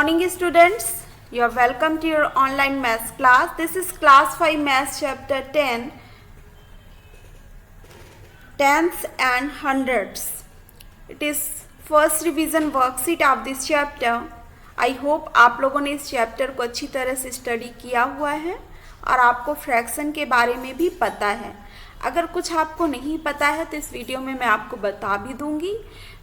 morning students, you are welcome to your online maths class. This is class 5 maths chapter 10, tenths and hundreds. It is first revision worksheet of this chapter. I hope आप लोगों ने इस chapter को अच्छी तरह से study किया हुआ है और आपको फ्रैक्शन के बारे में भी पता है। अगर कुछ आपको नहीं पता है तो इस वीडियो में मैं आपको बता भी दूंगी।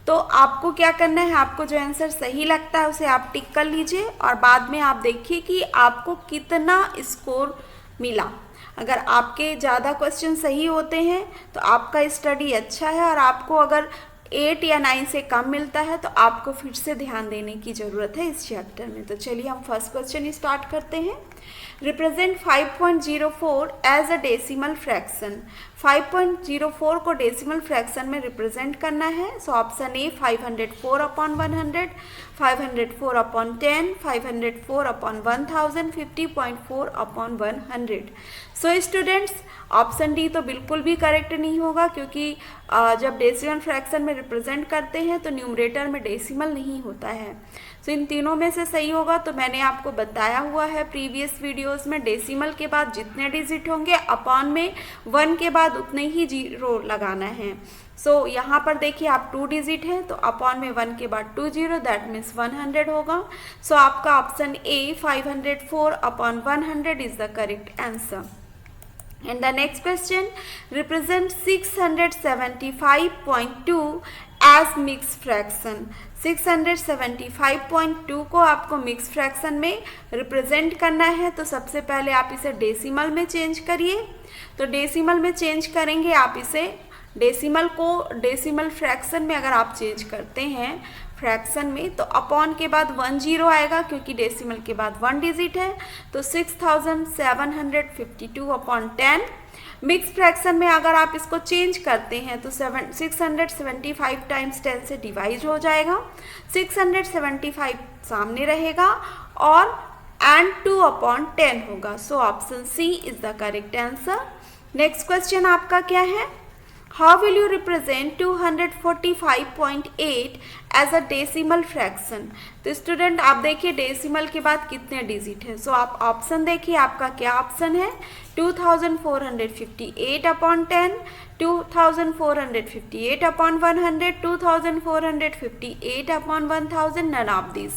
तो आपको क्या करना है, आपको जो आंसर सही लगता है उसे आप टिक कर लीजिए और बाद में आप देखिए कि आपको कितना स्कोर मिला। अगर आपके ज़्यादा क्वेश्चन सही होते हैं तो आपका स्टडी अच्छा है, और आपको अगर 8 या 9 से कम मिलता है तो आपको फिर से ध्यान देने की ज़रूरत है इस चैप्टर में। तो चलिए हम फर्स्ट क्वेश्चन स्टार्ट करते हैं। Represent 5.04 as a decimal fraction. 5.04 को डेसिमल फ्रैक्शन में रिप्रेजेंट करना है। So option A 504/100, 504/10, 504/1000, 50.4/100। So students, option D तो बिल्कुल भी करेक्ट नहीं होगा, क्योंकि जब डेसिमल फ्रैक्शन में रिप्रेजेंट करते हैं तो न्यूमरेटर में डेसिमल नहीं होता है। सो इन तीनों में से सही होगा। तो मैंने आपको बताया हुआ है प्रीवियस वीडियोस में, डेसिमल के बाद जितने डिजिट होंगे अपॉन में 1 के बाद उतने ही जीरो लगाना है। सो यहाँ पर देखिए आप 2 डिजिट हैं तो अपॉन में 1 के बाद 2 जीरो, दैट मीन्स 100 होगा। सो आपका option A 504/100 is the correct answer. And the next question, represent 675.2 as mixed fraction। 675.2 को आपको मिक्स फ्रैक्शन में रिप्रेजेंट करना है। तो सबसे पहले आप इसे डेसिमल में चेंज करिए। तो डेसिमल में चेंज करेंगे आप इसे, डेसिमल को डेसिमल फ्रैक्शन में अगर आप चेंज करते हैं फ्रैक्शन में तो अपॉन के बाद 1 जीरो आएगा, क्योंकि डेसिमल के बाद 1 डिजिट है। तो 6752/10। मिक्स फ्रैक्शन में अगर आप इसको चेंज करते हैं तो 675 टाइम्स 10 से डिवाइड हो जाएगा। 675 सामने रहेगा और एंड 2/10 होगा। So option C is the correct answer. Next question आपका क्या है, how will you represent 245.8 as a decimal fraction. तो स्टूडेंट आप देखिए डेसिमल के बाद कितने डिजिट है। सो आप ऑप्शन देखिए, आपका क्या ऑप्शन है, 2458/10, 2458/100, 2458/1000, नन ऑफ दिस।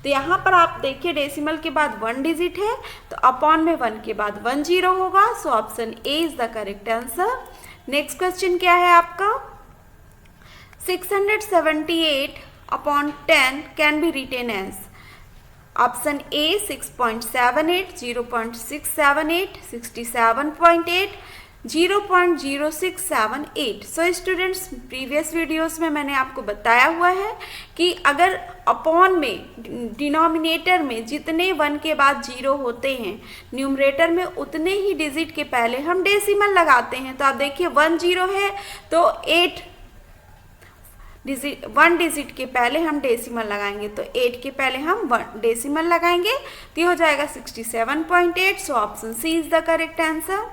तो यहाँ पर आप देखिए डेसिमल के बाद 1 डिजिट है तो अपॉन में 1 के बाद 1 जीरो होगा। So option A is the correct answer. Next question क्या है आपका, 678/10 can be written as. Option A 6.78, 0.678, 67.8, 0.0678। So students, previous videos में मैंने आपको बताया हुआ है कि अगर अपॉन में डिनोमिनेटर में जितने 1 के बाद 0 होते हैं न्यूमरेटर में उतने ही डिजिट के पहले हम डेसिमल लगाते हैं। तो आप देखिए 1 जीरो है तो 1 डिजिट के पहले हम डेसिमल लगाएंगे, तो 8 के पहले हम 1 डेसिमल लगाएंगे तो ये हो जाएगा 67.8। So option C is the correct answer.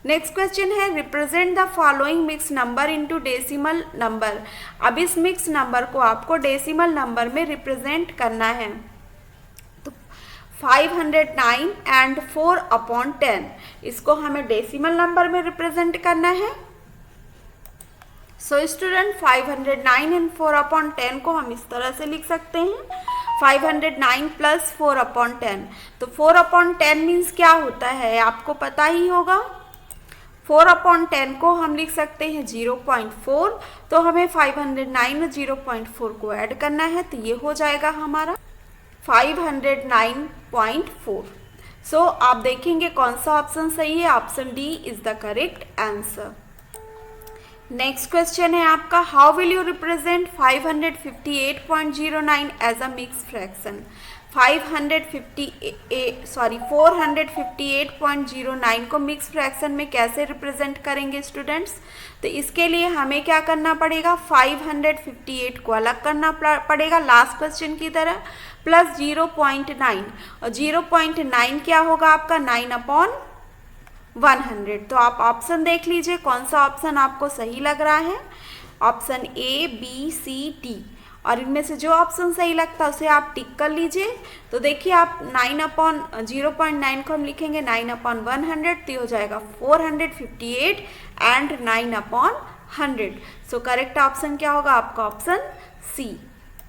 Next question है, represent the following mix number into decimal number. अब इस मिक्स नंबर को आपको डेसिमल नंबर में रिप्रेजेंट करना है। तो 509 एंड 4/10 इसको हमें डेसिमल नंबर में रिप्रेजेंट करना है। सो स्टूडेंट 509 एंड 4/10 को हम इस तरह से लिख सकते हैं, 509 + 4/10। तो 4/10 मीन्स क्या होता है आपको पता ही होगा। 4/10 को हम लिख सकते हैं 0.4। तो हमें 509 और 0.4 को ऐड करना है तो ये हो जाएगा हमारा 509.4। सो आप देखेंगे कौन सा ऑप्शन सही है, option D is the correct answer. Next question है आपका, how will you represent 558.09 as a mix fraction. 458.09 को मिक्स फ्रैक्शन में कैसे रिप्रेजेंट करेंगे स्टूडेंट्स। तो इसके लिए हमें क्या करना पड़ेगा, 558 को अलग करना पड़ेगा लास्ट क्वेश्चन की तरह, प्लस 0.9, और 0.9 क्या होगा आपका 9/100। तो आप ऑप्शन देख लीजिए कौन सा ऑप्शन आपको सही लग रहा है। Option A, B, C, D. और इनमें से जो ऑप्शन सही लगता है उसे आप टिक कर लीजिए। तो देखिए आप 9/0.9 को हम लिखेंगे 9/100, तो हो जाएगा 458 एंड 9/100। सो करेक्ट ऑप्शन क्या होगा आपका? Option C.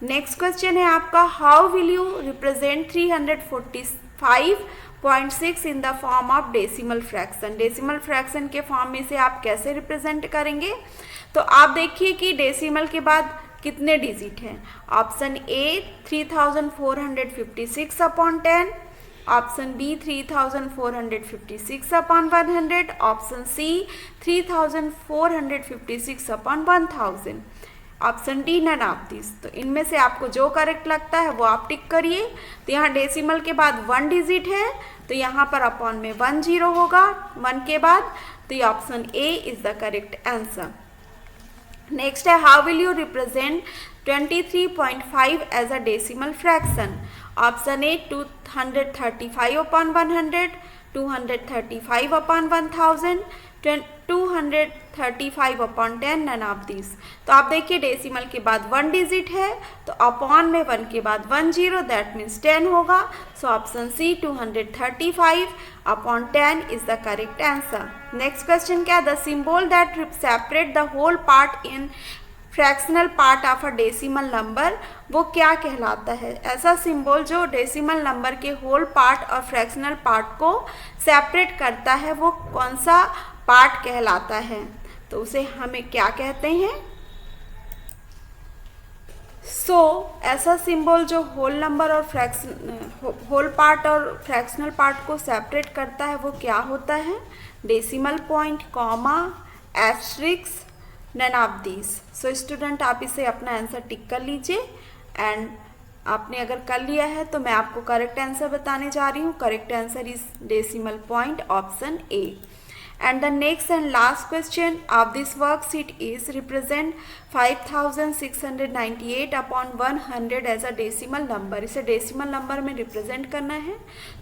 नेक्स्ट क्वेश्चन है आपका, how will you represent 345.6 in the form of decimal fraction. Decimal fraction के फॉर्म में से आप कैसे रिप्रेजेंट करेंगे? तो आप देखिए कि डेसिमल के बाद कितने डिजिट हैं। Option A 3456/10, option B 3456/100, option C 3456/1000, option D none of this. तो इनमें से आपको जो करेक्ट लगता है वो आप टिक करिए। तो यहाँ डेसिमल के बाद 1 डिजिट है, तो यहाँ पर अपॉन में 1 0 होगा 1 के बाद, तो ये option A is the correct answer. Next है, how will you represent 23.5 as a decimal fraction. Option A 235/100, 235/1000, 235/10, none of this. तो आप देखिए डेसिमल के बाद 1 डिजिट है, तो अपॉन में 1 के बाद 1 0, दैट मीन्स 10 होगा। So option C 235/10 is the correct answer. Next question क्या, the symbol that separate the whole part in fractional part of a decimal number, वो क्या कहलाता है? ऐसा सिंबल जो डेसिमल नंबर के होल पार्ट और फ्रैक्शनल पार्ट को सेपरेट करता है, वो कौन सा पार्ट कहलाता है? तो उसे हमें क्या कहते हैं? ऐसा सिंबल जो होल नंबर और होल पार्ट और फ्रैक्शनल पार्ट को सेपरेट करता है वो क्या होता है? Decimal point, comma, asterisk, none of this. So student आप इसे अपना आंसर टिक कर लीजिए। एंड आपने अगर कर लिया है तो मैं आपको करेक्ट आंसर बताने जा रही हूँ। Correct answer is decimal point, option A. And the next and last question of this worksheet is represent 5698/100 as a decimal number। इसे डेसिमल नंबर में रिप्रेजेंट करना है।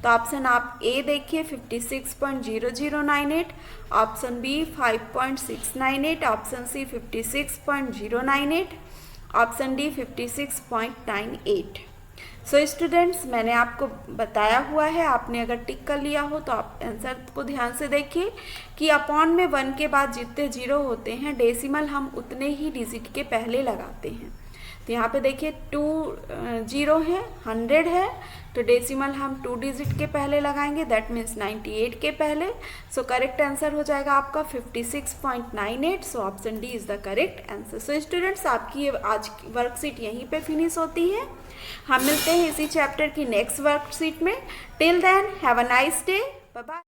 तो ऑप्शन आप ए देखिए 56.0098, option B 5.698, option C 56.098, option D 56.98। So students मैंने आपको बताया हुआ है, आपने अगर टिक कर लिया हो तो आप आंसर को ध्यान से देखिए कि अपॉन में 1 के बाद जितने जीरो होते हैं डेसिमल हम उतने ही डिजिट के पहले लगाते हैं। तो यहाँ पे देखिए 2 0 है, 100 है, तो डेसिमल हम 2 डिजिट के पहले लगाएंगे, दैट मीन्स 98 के पहले। सो करेक्ट आंसर हो जाएगा आपका 56.98। So option D is the correct answer. So students आपकी आज की वर्कशीट यहीं पे फिनिश होती है। हम मिलते हैं इसी चैप्टर की नेक्स्ट वर्कशीट में। Till then have a nice day, bye bye.